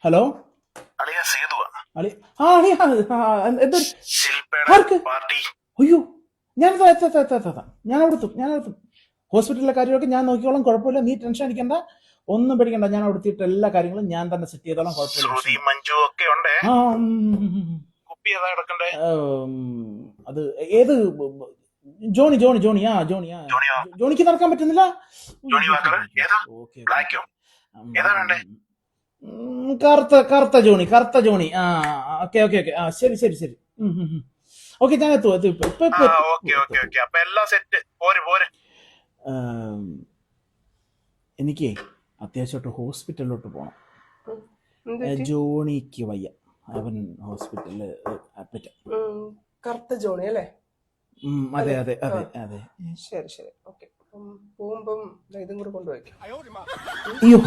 Hello അളിയ സേതുവാ. അളി ആ അളി എന്തൊരു ശില്പയുടെ ആർക്ക് പാർട്ടി. അയ്യോ ഞാനത് എത്താം ഞാൻ അവിടുത്തും ഹോസ്പിറ്റലിലെ കാര്യമൊക്കെ ഞാൻ നോക്കിക്കോളാം, കുഴപ്പമില്ല, നീ ടെൻഷൻ അടിക്കണ്ട, ഒന്നും പേടിക്കണ്ട. ഞാൻ അവിടുത്തെ എല്ലാ കാര്യങ്ങളും ഞാൻ തന്നെ സെറ്റ് ചെയ്തോളാം, ശ്രുതി കുഴപ്പമില്ല. മഞ്ജു ഒക്കെ ഉണ്ടേ. ആ കുപ്പി ഏതാ എടുക്കണ്ടേ? അത് ഏത് ജോണി ജോണി ജോണി ആ ജോണി ആ ജോണിയോ? ജോണിക്ക് നടക്കാൻ പറ്റുന്നില്ല. ജോണി വാക്കർ ഏതാ? ഓക്കെ ബ്ലാക്കോ ഏതാ വേണ്ടേ? കറുത്ത ജോണി ആ ഓക്കെ ഓക്കെ ഓക്കെ ആ ശരി ശരി ശരി ഓക്കെ ഞാൻ എത്തും ആ ഓക്കെ ഓക്കെ ഓക്കെ. അപ്പൊ എല്ലാം സെറ്റ്. പോരെ പോരെ. എനിക്ക് അത്യാവശ്യമായിട്ട് ഹോസ്പിറ്റലിലോട്ട് പോകണം. ജോണിക്ക് വയ്യ, അവൻ ഹോസ്പിറ്റലിൽ അഡ്മിറ്റ്. കറുത്ത ജോണി അല്ലേ? അതെ അതെ അതെ അതെ. ശരി ശരി ഓക്കെ. പോകുമ്പം ഇതും കൂടെ കൊണ്ടുപോയിക്കും. അയ്യോ